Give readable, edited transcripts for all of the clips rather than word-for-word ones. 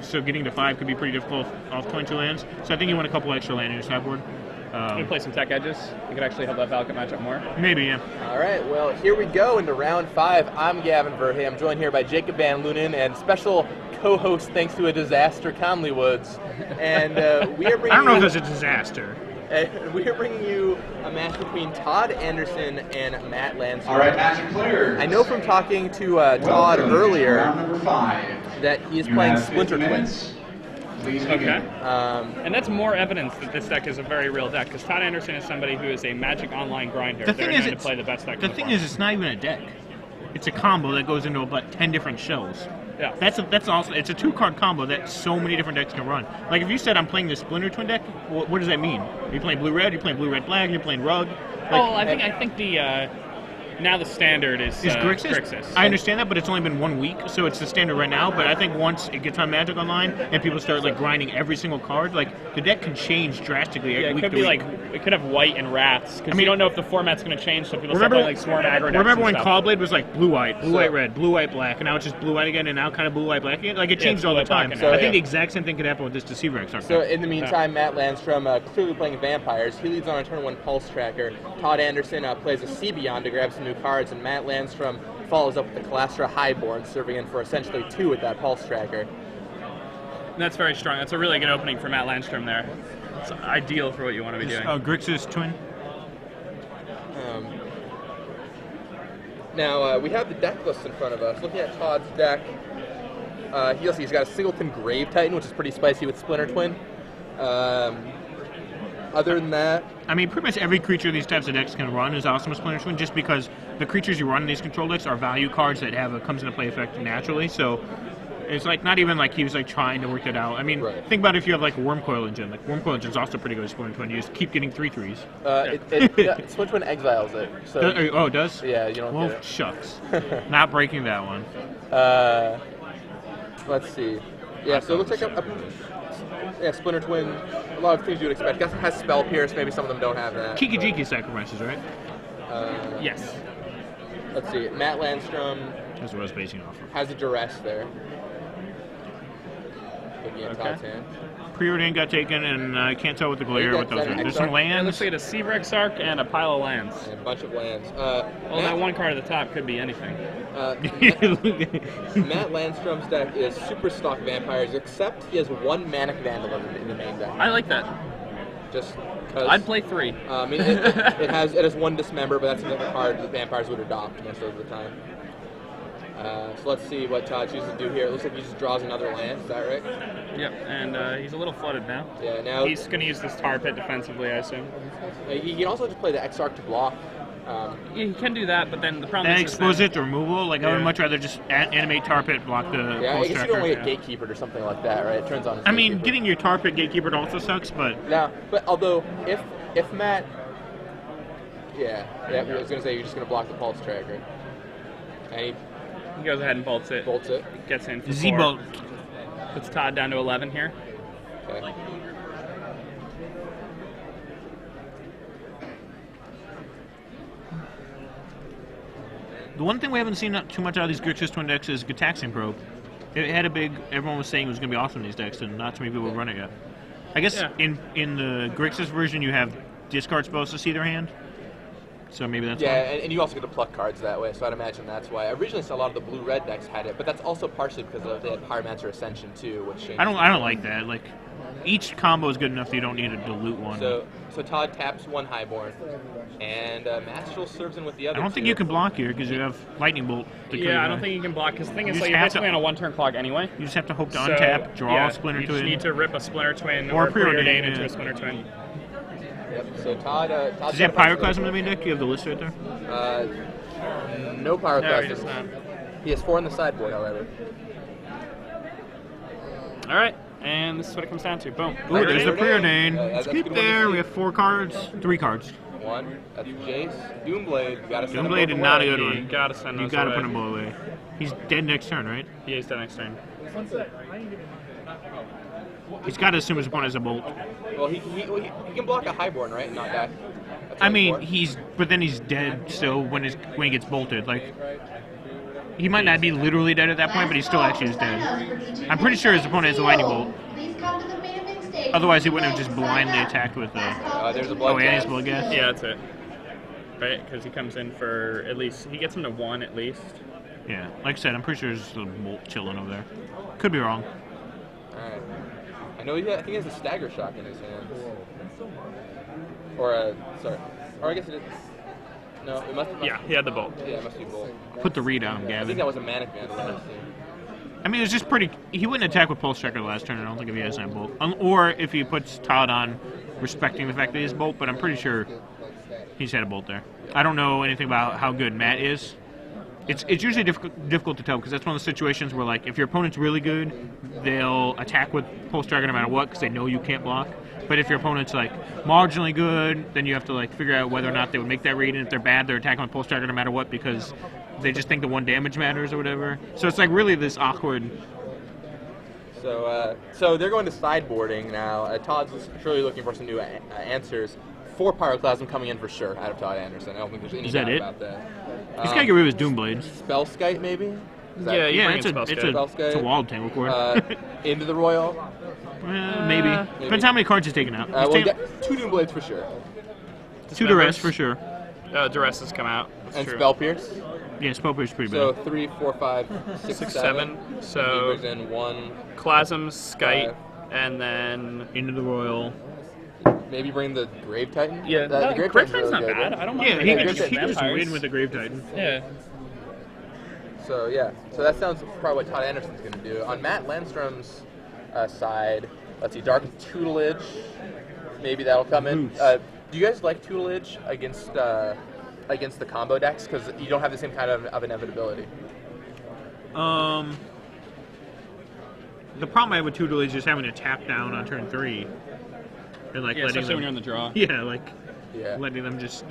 so getting to 5 could be pretty difficult off 22 lands. So I think you want a couple extra land in your sideboard. You play some tech edges. You could actually help that Valakut match up more. Maybe, yeah. All right, well, here we go into round 5. I'm Gavin Verhey. I'm joined here by Jacob Van Lunen and special co-host thanks to a disaster, Conley Woods. And we are bringing I don't know if it's a disaster. We are bringing you a match between Todd Anderson and Matt Landstrom. All right, match cleared. I know from talking to Todd earlier Number 5. that he is playing Splinter Twin. Okay. And that's more evidence that this deck is a very real deck, because Todd Anderson is somebody who is a Magic Online grinder. The thing is, to play the best deck. The thing is, it's not even a deck. It's a combo that goes into about 10 different shells. Yeah. That's also, it's a 2-card combo that so many different decks can run. Like if you said I'm playing the Splinter Twin deck, what does that mean? Are you playing blue-red? Are you playing blue-red-black? Are you playing Rug? Like, I think the now the standard is Grixis. I understand that, but it's only been 1 week, so it's the standard right now. But I think once it gets on Magic Online and people start like grinding every single card, like the deck can change drastically. Yeah, it week could to be week. like it could have white and rats because you don't know if the format's going to change. So people start playing like Swarm aggro decks. Remember when and Clawblade was like blue-white, blue-white red, blue-white black, and now it's just blue-white again, and now kind of blue-white black again? Like it changes all the time. So, I think the exact same thing could happen with this Deceiver Exarch. So in the meantime, Matt Landstrom clearly playing Vampires. He leads on a turn 1 Pulse Tracker. Todd Anderson plays a Sea Beyond to grab some new cards, and Matt Landstrom follows up with the Kalastra Highborn, serving in for essentially 2 with that Pulse Tracker. That's very strong. That's a really good opening for Matt Landstrom there. It's ideal for what you want to be doing. Grixis Twin. Now, we have the deck list in front of us. Looking at Todd's deck, he's got a Singleton Grave Titan, which is pretty spicy with Splinter Twin. Other than that, I mean, pretty much every creature these types of decks can run is awesome with Splinter Twin, just because the creatures you run in these control decks are value cards that have a comes into play effect naturally. So it's like not even like he was like trying to work it out. I mean, think about if you have like a Wormcoil Engine. Like Wormcoil Engine is also pretty good with Splinter Twin. You just keep getting 3/3s. Splinter Twin exiles it. So it does? Yeah, you don't. Well, shucks. Not breaking that one. Let's see. Yeah, so it looks like Splinter Twin, a lot of things you would expect. I guess it has Spell Pierce, maybe some of them don't have that. Kiki-Jiki sacrifices, right? Yes. Let's see, Matt Landstrom That's what I was basing off of. has a Duress there. Looking at Todd's hand. Preordain got taken, and I can't tell what the glare what those are. There's some It lands. looks like a Seaver Exarch and a pile of lands. And a bunch of lands. Well, that one card at the top could be anything. Matt Landstrom's deck is super stock Vampires, except he has 1 Manic Vandal in the main deck. I like that. Just because. I'd play 3. I mean, it has 1 Dismember, but that's another card that Vampires would adopt most of the time. So let's see what Todd chooses to do here. It looks like he just draws another land. Is that right? Yep, and he's a little flooded now. Yeah, now He's going to use this Tar Pit defensively, I assume. He can also just play the Exarch to block. Yeah, he can do that, but then the problem That is expose it to removal. Like I would much rather just animate Tar Pit, block the. Yeah, I Pulse guess Tracker. you don't want to get Gatekeepered or something like that, right? It turns on. I mean, getting your Tar Pit Gatekeeper also sucks, but. Yeah, but although if Matt, I was gonna say you're just gonna block the Pulse Tracker, and he goes ahead and bolts it. Bolts it. Gets in for Z-bolt. 4. Puts Todd down to 11 here. Okay. The one thing we haven't seen too much out of these Grixis Twin decks is Gataxian Probe. It had everyone was saying it was going to be awesome in these decks, and not too many people run it yet. I guess in the Grixis version you have discard spells to see their hand, so maybe that's why. And you also get to pluck cards that way, so I'd imagine that's why. Originally, a lot of the blue-red decks had it, but that's also partially because they had Pyromancer Ascension too, which changed. I don't like that. Like, each combo is good enough that you don't need to dilute one. So Todd taps 1 Highborn, and Masterful serves in with the other. I don't think you can block here because you have Lightning Bolt. Yeah, I don't think you can block, because the thing is, like, you're basically on a 1-turn clock anyway. You just have to hope to untap, draw a Splinter Twin. You just need to rip a Splinter Twin or Preordain into a Splinter Twin. Yep, so Todd... Does he have Pyroclasm in the main deck? You have the list right there? No Pyroclasm. No, he does not. He has 4 in the sideboard, however. Alright, and this is what it comes down to. Boom. Ooh, there's the Preordain. That's Let's keep there. We have 4 cards. 3 cards. 1, that's Jace. Doomblade, you gotta send Doomblade him is not a away. good one. You gotta send You those gotta away. put him away. He's dead next turn, right? He is dead next turn. He's got to assume his opponent has a bolt. Well, he can block a Highborn, right, and not die. I mean, but then he's dead still when he gets bolted. Like, he might not be literally dead at that point, but he still actually is dead. I'm pretty sure his opponent has a lightning bolt. Otherwise, he wouldn't have just blindly attacked with the. There's a blood and his blood gas. Yeah, that's it. Right, because he comes in for at least, he gets him to 1 at least. Yeah, like I said, I'm pretty sure there's a bolt chilling over there. Could be wrong. Alright. I know I think he has a stagger shock in his hands. Or a, sorry. Or I guess it is. No, it must be. Yeah, he had the bolt. Yeah, it must be bolt. Put the read on him, I Gavin. think that was a Manic Man last team. I mean, it's just pretty. He wouldn't attack with Pulse Tracker last turn, I don't think, if he has that bolt. Or if he puts Todd on, respecting the fact that he has bolt, but I'm pretty sure he's had a bolt there. I don't know anything about how good Matt is. It's usually difficult to tell, because that's one of the situations where, like, if your opponent's really good, they'll attack with Pulse Tracker no matter what, because they know you can't block. But if your opponent's, like, marginally good, then you have to, like, figure out whether or not they would make that read, and if they're bad, they're attacking with Pulse Tracker no matter what, because they just think the 1 damage matters or whatever. So it's, like, really this awkward... So they're going to sideboarding now. Todd's surely looking for some new answers. 4 Pyroclasm coming in for sure out of Todd Anderson. I don't think there's any doubt about that. He's got to get rid of his Doomblades. Spellskite, maybe? Yeah, it's a wild tangle cord. Into the Royal? Maybe. Depends how many cards he's taking out. We'll get 2 Doomblades for sure. 2 Duress for sure. Duress has come out. That's and true. Spell Pierce? Yeah, Spell Pierce is pretty So bad. 3, 4, 5, 6, 7. So He brings in 1. Klasm, Skite, and then Into the Royal. Maybe bring the Grave Titan? Yeah, the Grave Titan's Titan's not really bad. good. I don't mind. Yeah, he could just win with the Grave Titan. Yeah. So yeah, so that sounds probably what Todd Anderson's going to do. On Matt Landstrom's side, let's see, Dark Tutelage, maybe that'll come in. Do you guys like Tutelage against the combo decks? Because you don't have the same kind of inevitability. The problem I have with Tutelage is just having to tap down on turn 3. And like letting especially them, when you're on the draw. Yeah, letting them just...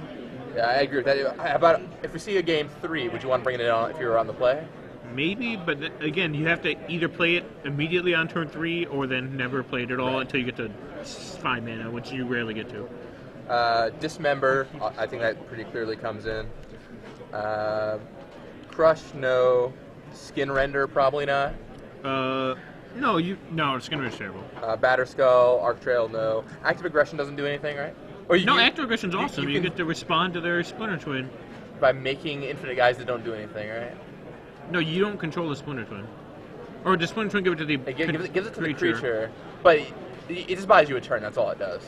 Yeah, I agree with that. How about if we see a game 3, would you want to bring it on if you were on the play? Maybe, but again, you have to either play it immediately on turn 3 or then never play it at all until you get to 5 mana, which you rarely get to. Dismember, I think that pretty clearly comes in. Crush, no. Skin Render, probably not. No, Skin Render's terrible. Batterskull, Arc Trail, no. Active Aggression doesn't do anything, right? Or Active Aggression's awesome. You get to respond to their Splinter Twin. By making infinite guys that don't do anything, right? No, you don't control the Splinter Twin. Or does Splinter Twin give it to the It gives it to the creature, but it just buys you a turn, that's all it does.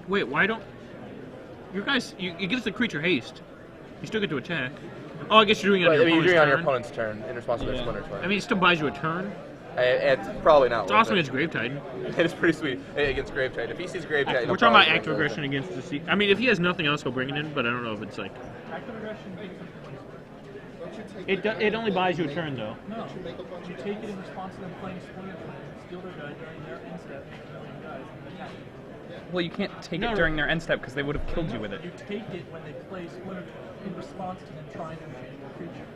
Wait, why don't... Your guys... It gives the creature haste. You still get to attack. Oh, I guess you're doing it on your opponent's turn. You're doing it on your opponent's turn in response to their Splinter Twin. I mean, it still buys you a turn. It's probably not. It's awesome against Grave Titan. It is pretty sweet against Grave Titan. If he sees Grave Titan, we're talking about active aggression against the sea. I mean, if he has nothing else, he'll bring it in. But I don't know if it's like. Active aggression. It only buys you a turn though. No, you take it in response to them playing Splinter Twin, steal their guy during their end step, make a million guys, and attack. Well, you can't take it during their end step because they would have killed you with it. You take it when they play Splinter Twin in response to them trying to infuse their creature.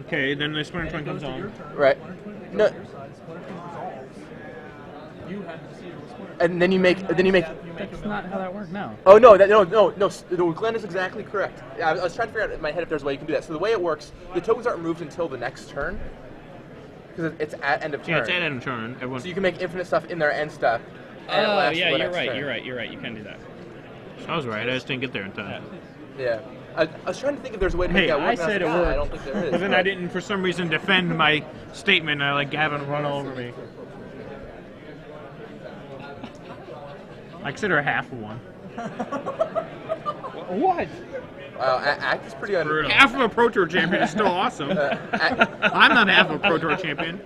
Okay, then the Splinter Twin comes on. Right. No. Splinter Twin resolves. You have to see it with Splinter Twin. And then you make. That's not how that works now. Oh no! No. Glenn is exactly correct. I was trying to figure out in my head if there's a way you can do that. So the way it works, the tokens aren't removed until the next turn, because it's at end of turn. Yeah, it's at end of turn. So you can make infinite stuff in their end step. And Oh, yeah, you're right. You're right. You can do that. I was right. I just didn't get there in time. Yeah. I was trying to think if there's a way to make that work. I said it worked. I don't think there is. But then I didn't, for some reason, defend my statement. I let Gavin run all over me. I consider a half of one. What? Wow, Act is pretty unreal. Half of a Pro Tour champion is still awesome. I'm not half of a Pro Tour champion.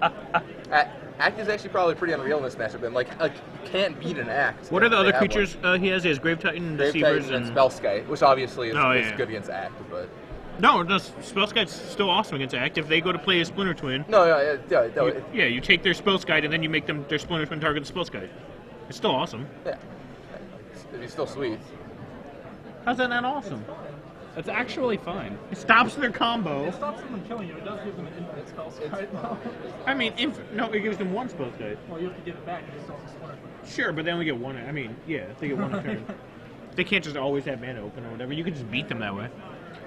Act is actually probably pretty unreal in this matchup. And like you can't beat an Act. What are the other creatures he has? He has Grave Titan, Deceivers, and Spellskite, which obviously is good against Act, but. No, Spellskite's still awesome against Act. If they go to play a Splinter Twin, you take their Spellskite and then you make them their Splinter Twin target the Spellskite. It's still awesome. Yeah. It'd be still sweet. How's that not awesome? That's actually fine. It stops their combo. It stops them from killing you. It does give them an infinite spell Skite, though. I mean, it gives them one Spellskite. Well, you have to give it back if it's also Splinter Twin. Sure, but they only get one. I mean, yeah, they get one turn. They can't just always have mana open or whatever. You can just beat them that way.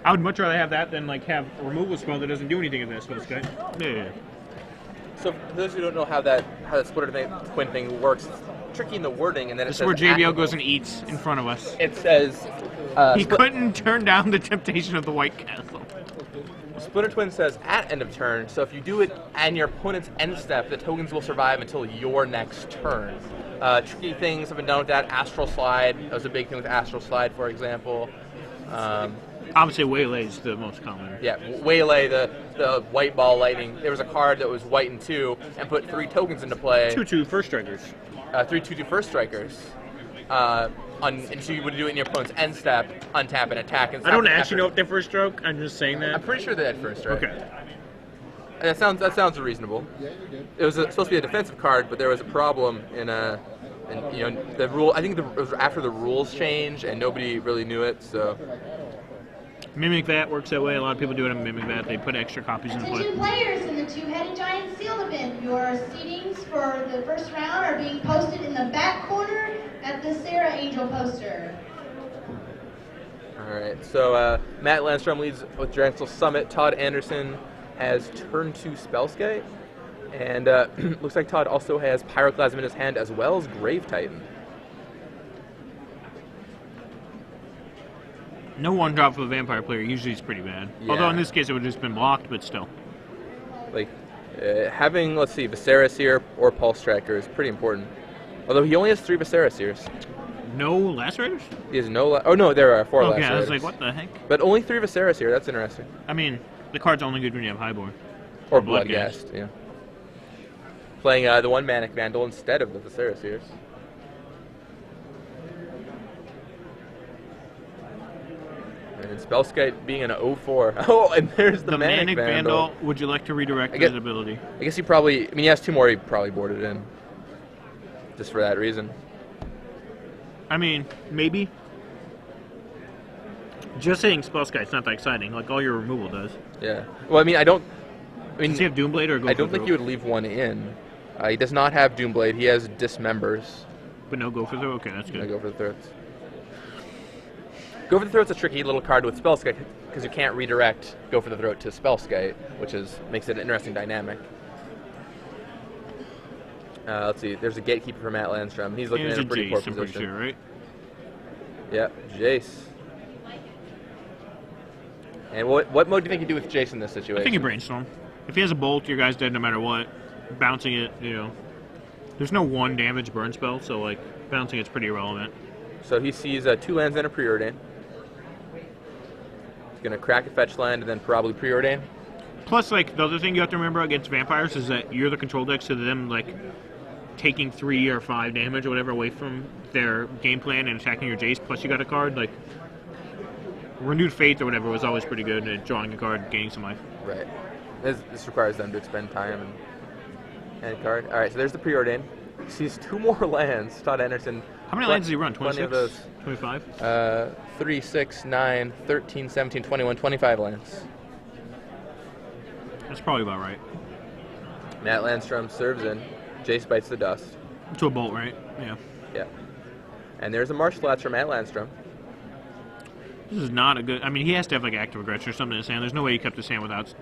I would much rather have that than like have a removal spell that doesn't do anything in this guy. Yeah. So for those who don't know how that splitter twin thing works, it's tricky in the wording, and then This is where JBL goes and eats in front of us. It says he couldn't turn down the temptation of the white castle. Splitter Twin says at end of turn, so if you do it and your opponent's end step, the tokens will survive until your next turn. Tricky things have been done with that. Astral Slide, that was a big thing with Astral Slide, for example. Obviously, Waylay is the most common. Yeah, Waylay, the white ball lightning. There was a card that was white and 2 and put 3 tokens into play. 2/2 first strikers. 3/2 first strikers. And so you would do it in your opponent's end step, untap and attack. And I don't actually know if they're first stroke. I'm just saying that. I'm pretty sure they had first strike. Okay. That sounds reasonable. It was supposed to be a defensive card, but there was a problem in the rule. I think it was after the rules changed and nobody really knew it. So Mimic Vat works that way. A lot of people do it in Mimic Vat. They put extra copies in play. Attention players in the two-headed giant sealed event. Your seedings for the first round are being posted in the back corner at the Sarah Angel poster. all right. So Matt Landstrom leads with Drexel Summit. Todd Anderson has turn 2 Spellskite, and looks like Todd also has Pyroclasm in his hand as well as Grave Titan. No one drop for the vampire player usually is pretty bad. Yeah. Although in this case it would have just been blocked, but still. Like having, let's see, Viserys here or Pulse Tracker is pretty important. Although he only has 3 Viserys here. No Lacerators? He has no. Oh no, there are 4 Lacerators. Okay, I was like, what the heck? But only 3 Viserys here. That's interesting. I mean, the card's only good when you have Highborn. Or Bloodghast, yeah. Playing the 1 Manic Vandal instead of the Viserys here. And Spellskite being an 0-4. Oh, and there's the Manic Vandal. Would you like to redirect his ability? I guess he probably. I mean, he has 2 more. He probably boarded in. Just for that reason. I mean, maybe. Just saying Spellskite's not that exciting. Like all your removal does. Yeah. Well, I mean, I don't. I mean, does he have Doomblade or go I don't think he would leave 1 in. He does not have Doomblade. He has Dismembers. But no go for throw? Okay, that's good. I go for the Throats. Go for the Throat's a tricky little card with Spellskite because you can't redirect Go for the Throat to Spellskite, which makes it an interesting dynamic. Let's see. There's a Gatekeeper for Matt Landstrom. He's looking in a pretty poor position. I'm pretty sure, right? Yep, Jace. And what mode do you think you do with Jace in this situation? I think you brainstorm. If he has a bolt, your guy's dead no matter what. Bouncing it, there's no 1 damage burn spell, so like bouncing it's pretty irrelevant. So he sees 2 lands and a Preordain. He's gonna crack a fetch land and then probably Preordain. Plus, like the other thing you have to remember against vampires is that you're the control deck, so them like taking 3 or 5 damage or whatever away from their game plan and attacking your Jace. Plus, you got a card like Renewed Faith or whatever was always pretty good at drawing a card, gaining some life. Right. This requires them to expend time and card. All right, so there's the Preordain. He sees 2 more lands. Todd Anderson. How many lands does he run? 26? 20 of those. 25? 3, 6, 9, 13, 17, 21, 25 lands. That's probably about right. Matt Landstrom serves in. Jace bites the dust. To a bolt, right? Yeah. Yeah. And there's a Marsh Flats for Matt Landstrom. This is not a good... I mean, he has to have like active aggression or something in his hand. There's no way he kept his hand without...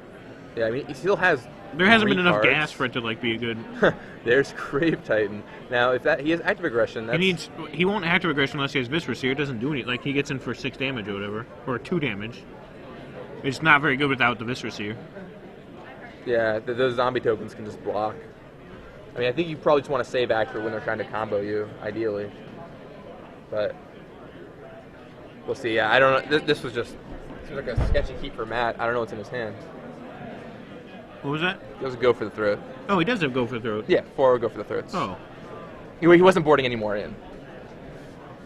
Yeah, I mean, he still has... There hasn't 3 been enough cards. gas for it to like be a good... There's Grave Titan. Now, if he has active aggression, that's... He won't active aggression unless he has Viscera here. It doesn't do anything. Like, he gets in for 6 damage or whatever. Or 2 damage. It's not very good without the Viscera here. Yeah, those zombie tokens can just block. I mean, I think you probably just want to save act for when they're trying to combo you, ideally. But we'll see. Yeah, I don't know. This was just seems like a sketchy keep for Matt. I don't know what's in his hand. What was that? He doesn't go for the throat. Oh, he does have go for the throat. Yeah, 4 go for the throats. Oh. He wasn't boarding any more in.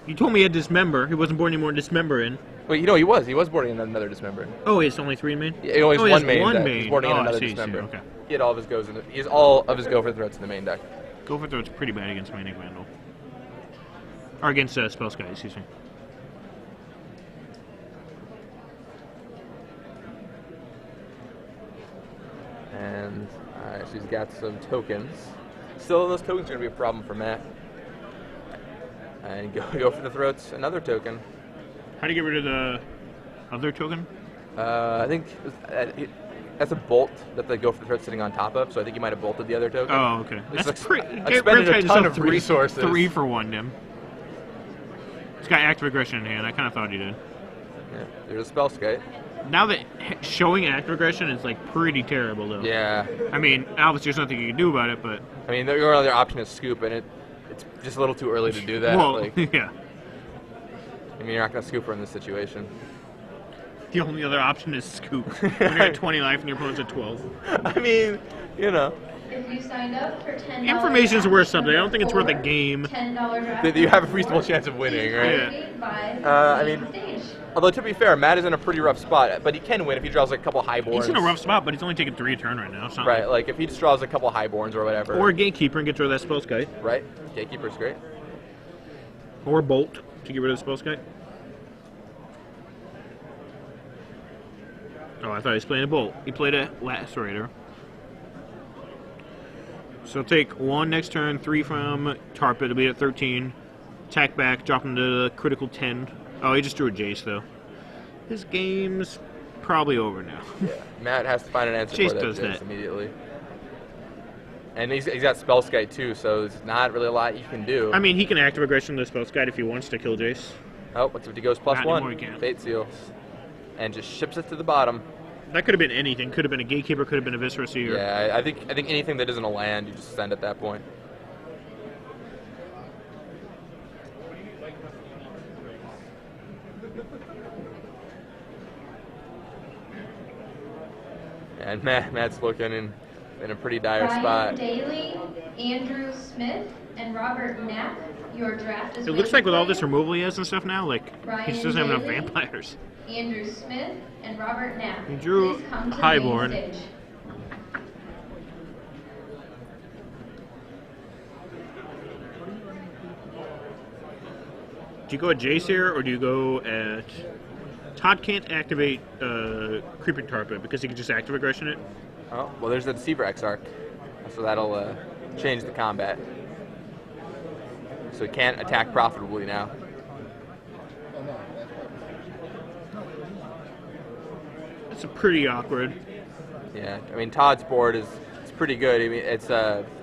You told me he had Dismember. He wasn't boarding any more Dismember in. Wait, he was. He was boarding another Dismember. Oh, it's only 3 main? Yeah, he only has one main. One deck. main. He's boarding in another I see, Dismember. Okay. He had all of his goes in. He has all of his go for the throats in the main deck. Go for throat's pretty bad against Manic Vandal. Or against Spellskite, excuse me. And she's got some tokens. Still, those tokens are going to be a problem for Matt. And go for the throats, another token. How do you get rid of the other token? I think that's a bolt that they go for the threat sitting on top of, so I think you might have bolted the other token. Oh, okay. It's Pretty. expended a ton of resources. 3 for 1, Dim. He's got active aggression in hand. I kind of thought he did. Yeah, there's a spell skate. Now that showing active aggression is like pretty terrible, though. Yeah. I mean, obviously there's nothing you can do about it, but. I mean, your other option is scoop, and it's just a little too early to do that. Well, like, yeah. I mean, you're not gonna scoop her in this situation. The only other option is scoop. When you're at 20 life and your opponent's at 12. I mean, you know. If you signed up for $10, Information's worth something. I don't think it's worth a game. $10 draft. That you have a reasonable chance of winning, right? Yeah. I mean, although to be fair, Matt is in a pretty rough spot, but he can win if he draws like a couple highborns. He's in a rough spot, but he's only taking 3 a turn right now. It's not Right, like if he just draws a couple highborns or whatever. Or a Gatekeeper and gets rid of that spell skite. Right, Gatekeeper's great. Or Bolt to get rid of the spell skite. Oh, I thought he was playing a Bolt. He played a Lacerator. So take 1 next turn, 3 from Tarp. It'll be at 13. Attack back, drop him to the critical 10. Oh, he just drew a Jace, though. His game's probably over now. Yeah, Matt has to find an answer Jace for that does Jace that. immediately. And he's got Spellskite too, so there's not really a lot you can do. I mean, he can active aggression to the spell skite if he wants to kill Jace. Oh, what's if he goes Not anymore, +1? he can't. Fate Seal. And just ships it to the bottom. That could have been anything. Could have been a Gatekeeper, could have been a Visceracy. Or... Yeah, I think anything that isn't a land, you just send at that point. And Matt's looking in a pretty dire Ryan spot. Daly, Andrew Smith, and Robert Knapp. Your draft is It looks like with all this ready for removal he has and stuff now, like, he just doesn't have enough Ryan Daly, vampires. Andrew Smith, and Robert Knapp. He drew Please come to the Highborn. main stage. Do you go at Jace here, or do you go at... Todd can't activate Creeping Tarpet because he can just active aggression it. Oh, well, there's the Deceiver Exarch, so that'll change the combat. So he can't attack profitably now. That's a pretty awkward. Yeah, I mean Todd's board is pretty good. I mean it's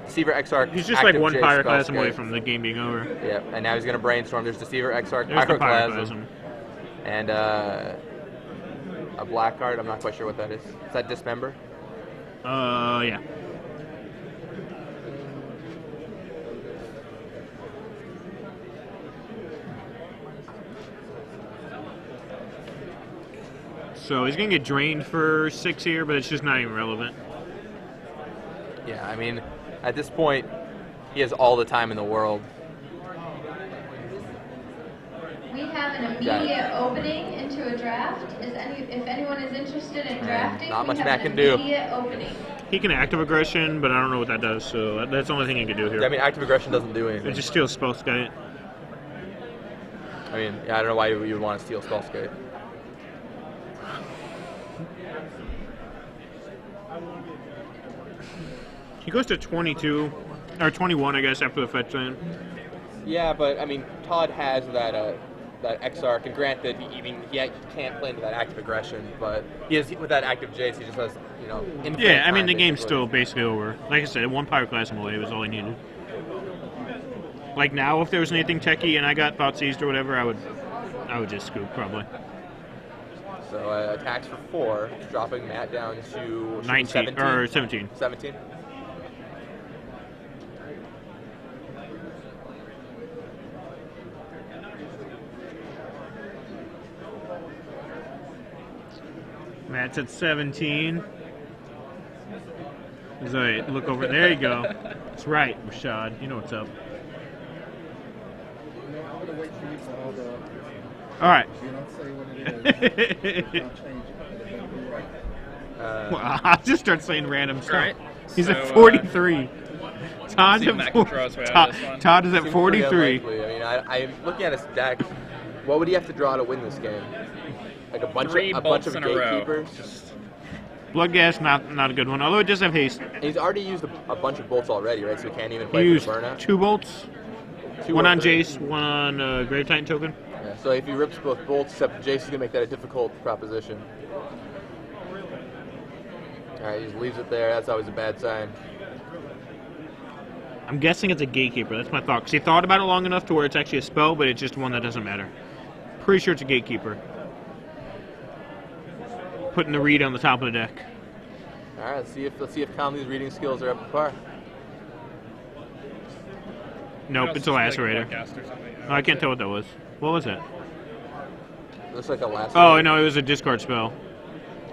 Deceiver Exarch. He's just like active 1 Jace, Pyroclasm away Spellskite. from the game being over. Yeah, and now he's gonna brainstorm. There's Deceiver Exarch, There's the Pyroclasm, Pyroclasm. and a black card. I'm not quite sure what that is. Is that Dismember? Yeah. So he's gonna get drained for 6 here, but it's just not even relevant. Yeah, I mean, at this point, he has all the time in the world. We have an immediate opening into a draft. If anyone is interested in drafting, not much we have Matt an can do. immediate opening. He can active aggression, but I don't know what that does, so that's the only thing he can do here. Yeah, I mean, active aggression doesn't do anything. It just steals spell skite. I mean, yeah, I don't know why you would want to steal Spellskite. He goes to 22, or 21, I guess, after the fetch lane. Yeah, but I mean, Todd has that Exarch, and granted, he can't play into that active aggression, but he has with that active Jace, he just has infinite Yeah, I mean, time, the game's basically. still basically over. Like I said, 1 Pyroclasm away was all he needed. Like now, if there was anything techie and I got Thoughtseized or whatever, I would just scoop probably. So attacks for 4, dropping Matt down to 19 17. or 17. 17. Matt's at 17. Zoe, look over there. You go. That's right, Rashad. You know what's up. All right. Well, I'll just start saying random stuff. Right. He's So, at 43. Todd's see if Matt can draw his way out of this one. Todd is at Seems pretty 43. unlikely. I mean, I'm looking at his deck. What would he have to draw to win this game? Like a bunch of bolts in a row. gatekeepers. Just Blood Gas, not a good one. Although it does have haste. He's already used a bunch of bolts already, right? So he can't even He play used for the burnout. 2 bolts. 2 One or on 3. Jace, one on Grave Titan token. Yeah, so if he rips both bolts, except Jace is gonna make that a difficult proposition. Alright, he just leaves it there. That's always a bad sign. I'm guessing it's a gatekeeper. That's my thought. Because he thought about it long enough to where it's actually a spell, but it's just one that doesn't matter. Pretty sure it's a gatekeeper. Putting the read on the top of the deck. Alright, let's see if Conley's reading skills are up to par. Nope, it's a lacerator. Oh, I can't tell what that was. What was it? Looks like a lacerator. Oh, no, it was a discard spell.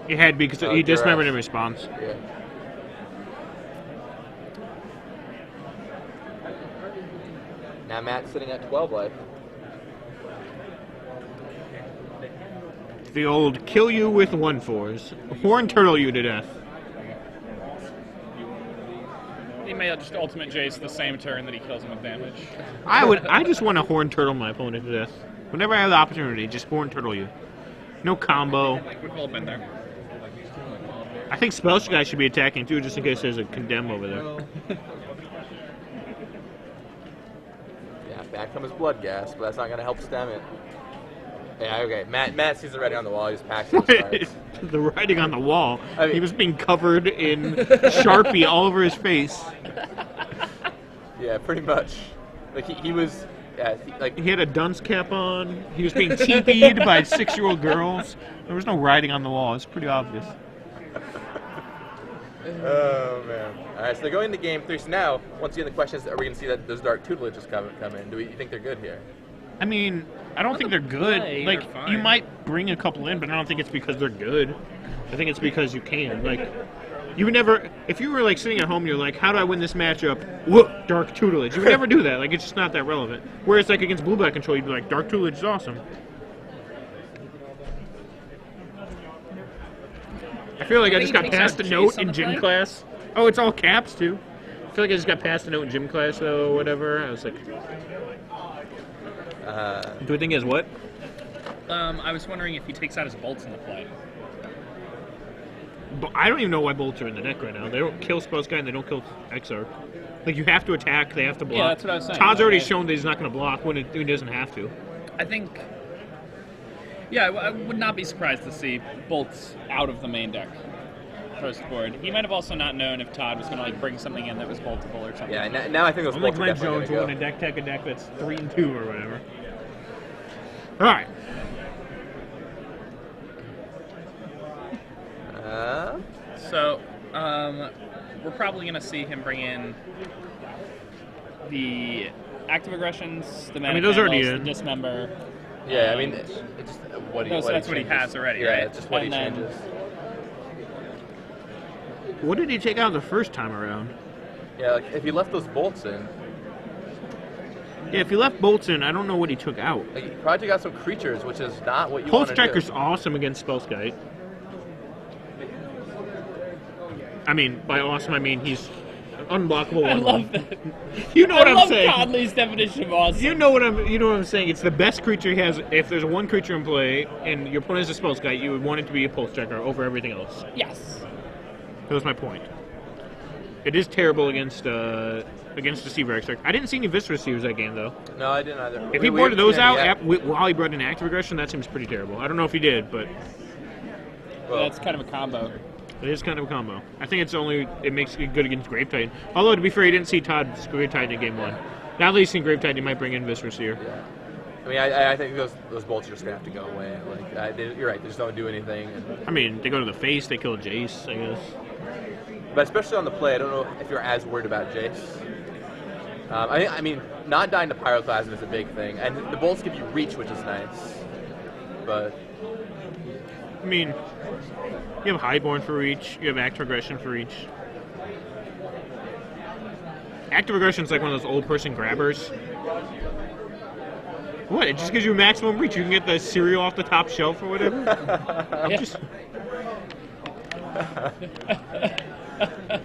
It had because he dismembered in response. Yeah. Now Matt's sitting at 12 life. The old kill you with 1/4s. Horn turtle you to death. He may just ultimate Jace the same turn that he kills him with damage. I just want to horn turtle my opponent to death. Whenever I have the opportunity, just horn turtle you. No combo. We've all been there. I think Spell guy should be attacking too, just in case there's a condemn over there. Yeah, back comes blood gas, but that's not gonna help stem it. Yeah, okay. Matt sees the writing on the wall. He's packing his cards. The writing on the wall. I mean, he was being covered in Sharpie all over his face. Yeah, pretty much. Like he was. Yeah, he had a dunce cap on. He was being TP'd by 6-year-old girls. There was no writing on the wall. It's pretty obvious. Oh man! All right, so they're going to game 3. So now, once again, the question is: are we going to see that those dark tutelages come in? Do you think they're good here? I mean, I don't think they're good. Like, you might bring a couple in, but I don't think it's because they're good. I think it's because you can. Like, you would never, if you were like sitting at home and you're like, how do I win this matchup? Whoop, dark tutelage. You would never do that. Like, it's just not that relevant. Whereas, like, against blue-black control, you'd be like, dark tutelage is awesome. I feel like I just got passed a note in gym class. Oh, it's all caps, too. I feel like I just got passed a note in gym class, though, or whatever. I was like... do we think he has what? I was wondering if he takes out his bolts in the play. But I don't even know why bolts are in the deck right now. They don't kill Spell Guy and they don't kill Exarch. Like, you have to attack, they have to block. Yeah, that's what I was saying. Todd's already shown that he's not going to block when he doesn't have to. I think... Yeah, I would not be surprised to see bolts out of the main deck post board. He might have also not known if Todd was going to like bring something in that was boltable or something. Yeah, now I think those bolts are Glenn definitely Jones going will to win a deck that's 3-2 or whatever. All right. So, we're probably going to see him bring in the active aggressions, the mana those are already the in. dismember. Yeah, I mean, it's that's what he has already, right? Yeah, it's just what he changes. What did he take out the first time around? Yeah, like if he left those bolts in. Yeah, if he left bolts in, I don't know what he took out. Like, he probably took out some creatures, which is not what you want Pulse to do. Tracker's awesome against Spellskite. I mean, by awesome, I mean he's unblockable. I love that. You know what I'm saying? I love Conley's definition of awesome. You know what I'm saying? It's the best creature he has. If there's one creature in play and your opponent is a Spellskite, you would want it to be a Pulse Tracker over everything else. Yes. That was my point. It is terrible against Deceiver Extract. I didn't see any Viscera Receivers that game, though. No, I didn't either. If he boarded those out while he brought in Active Aggression, that seems pretty terrible. I don't know if he did, but... Well, that's kind of a combo. It is kind of a combo. I think it makes it good against Grave Titan. Although, to be fair, he didn't see Todd's Grave Titan in game 1. Now that he's seen Grave Titan, he might bring in Viscera Seer. Yeah. I mean, I think those bolts are just going to have to go away. Like, you're right, they just don't do anything. I mean, they go to the face, they kill Jace, I guess. But especially on the play, I don't know if you're as worried about Jace. I mean, not dying to Pyroclasm is a big thing, and the bolts give you reach, which is nice. But I mean, you have Highborn for reach, you have Active Aggression for reach. Active Aggression is like one of those old person grabbers. What? It just gives you maximum reach. You can get the cereal off the top shelf or whatever. You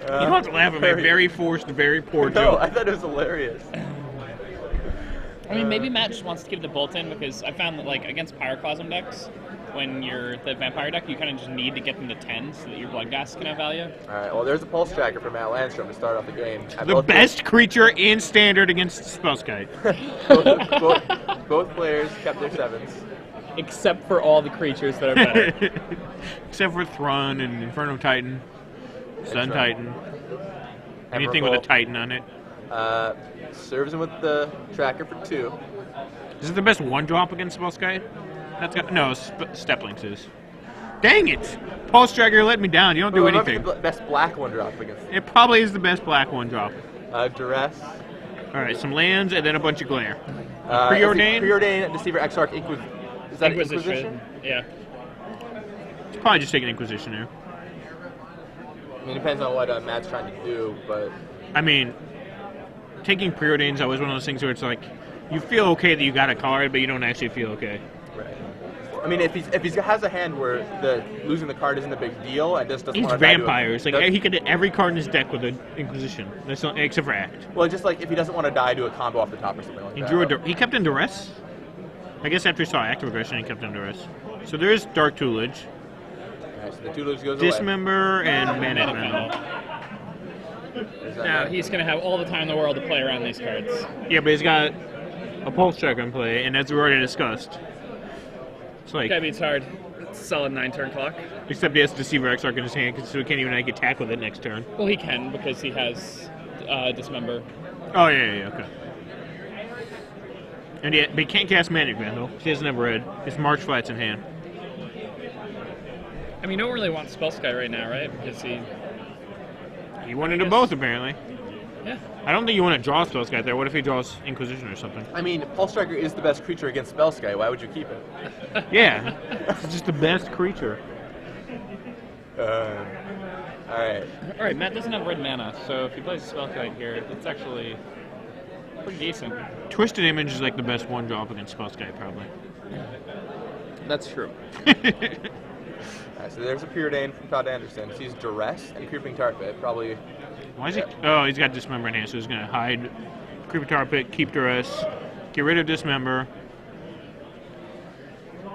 don't have to laugh at my very forced, very poor joke. No, I thought it was hilarious. I mean, maybe Matt just wants to give the bolt in because I found that, like, against Pyroclasm decks, when you're the Vampire deck, you kind of just need to get them to 10 so that your Blood Gas can have value. Alright, well, there's a Pulse Tracker for Matt Landstrom to start off the game. The best creature in Standard against Spellskite. both players kept their 7s. Except for all the creatures that are better. Except for Thrun and Inferno Titan. Sun Titan. Hammer Anything with a Bolt. Titan on it. Serves him with the tracker for 2. Is it the best one drop against Spellskite? That's got no. Steplinks is. Dang it! Pulse Tracker let me down. You don't do What about anything. the best black one drop against It probably is the best black one drop. Duress. All right, some lands and then a bunch of glare. Preordain? Preordain? Preordain, Deceiver, Exarch, is that Inquisition? Yeah. It's probably just taking Inquisition here. I mean, it depends on what Matt's trying to do, but... I mean, taking Preordain is always one of those things where it's like, you feel okay that you got a card, but you don't actually feel okay. Right. I mean, if he has a hand where losing the card isn't a big deal and just doesn't He's want to die to vampires. Like, he could hit every card in his deck with an Inquisition. That's not, except for Act. Well, just like if he doesn't want to die, do a combo off the top or something like He that. drew he kept in Duress. I guess after he saw Active Aggression, he kept in Duress. So there's Dark Tutelage, Alright, so the tutelage goes away. Dismember, and Manic Vandal. There's that Now guy. he's going to have all the time in the world to play around these cards. Yeah, but he's got a Pulse Tracker in play, and as we already discussed, it's like, That beats hard. It's a solid 9-turn clock. except he has Deceiver Exarch in his hand, so he can't even like, attack with it next turn. Well, he can because he has Dismember. Oh, yeah, okay. And but he can't cast Manic Vandal. He doesn't have red. It's March Flats in hand. I mean, you don't really want Spellskite right now, right? Because He wanted them both, apparently. yeah. I don't think you want to draw Spellskite there. What if he draws Inquisition or something? I mean, Pulse Striker is the best creature against Spellskite. Why would you keep it? Yeah. It's just the best creature. Alright. All right, Matt doesn't have red mana, so if he plays Spellskite here, it's actually pretty decent. Twisted Image is like the best one drop against Spellskite, probably. That's true. Alright, so there's a Preordain from Todd Anderson. Sees Duress and Creeping Tar Pit. Probably. Why is he? Oh, he's got Dismember in hand, so he's going to hide Creepy Tar Pit, keep Duress, get rid of Dismember.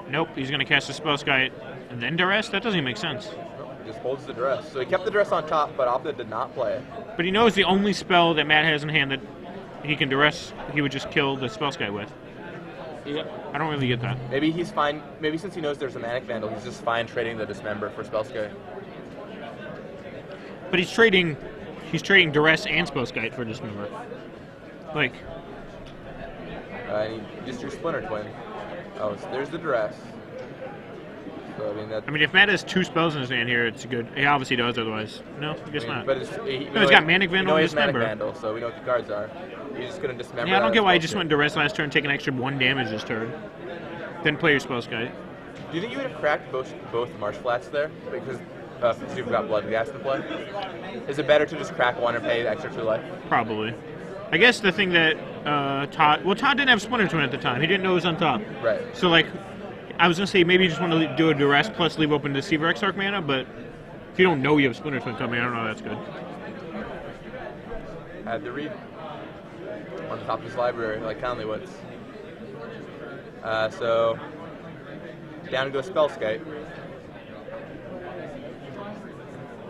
Nope, he's going to cast a Spellskite and then Duress? That doesn't even make sense. He just holds the Duress. So he kept the Duress on top, but opted to not play it. But he knows the only spell that Matt has in hand that he can Duress, he would just kill the Spellskite with. Yep. I don't really get that. Maybe he's fine. Maybe since he knows there's a Manic Vandal, he's just fine trading the Dismember for Spellskite. But he's trading Duress and Spellskite for Dismember. Like, And he just drew Splinter Twin. Oh, so there's the Duress. So, I mean, if Matt has 2 spells in his hand here, it's good. He obviously does, otherwise. No, I guess not. But No, he's got Manic Vandal and Manic Dismember. Vandal, so we know what the cards are. He's just going to Dismember. Yeah, I don't that get why he Spellskite. just went Duress last turn, take an extra 1 damage this turn. Then play your Spellskite. Do you think you would have cracked both Marsh Flats there? Because since you've got Blood Gas to play? Is it better to just crack one and pay the extra 2 life? Probably. I guess the thing that Todd didn't have Splinter Twin at the time. He didn't know it was on top. Right. So, like, I was going to say maybe you just want to do a Duress plus leave open Deceiver Exarch mana, but if you don't know you have Splinter Twin coming, I don't know that's good. Had to read on the top of his library, like Conley-Woods. So, down goes Spellskite.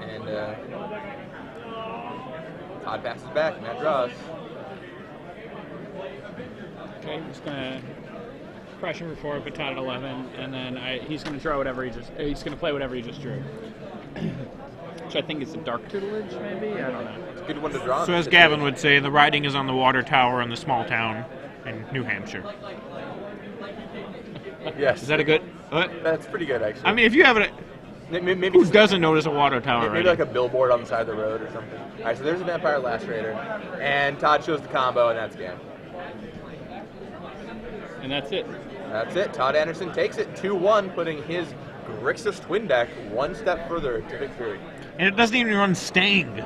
And Todd passes back, Matt draws. Okay, I'm just gonna crush him for 4, put Todd at 11, and then he's gonna draw whatever he's gonna play whatever he just drew. Which I think is a Dark Tutelage, maybe? I don't know. It's a good one to draw. So as Gavin would say, the writing is on the water tower in the small town in New Hampshire. Yes. Is that a good? What? That's pretty good, actually. I mean, if you have it, maybe who doesn't notice a water tower? maybe like a billboard on the side of the road or something. All right, so there's a Vampire Lacerator, and Todd shows the combo, and that's game. And that's it. That's it. Todd Anderson takes it 2-1, putting his Grixis Twin deck one step further to victory. And it doesn't even run Stang.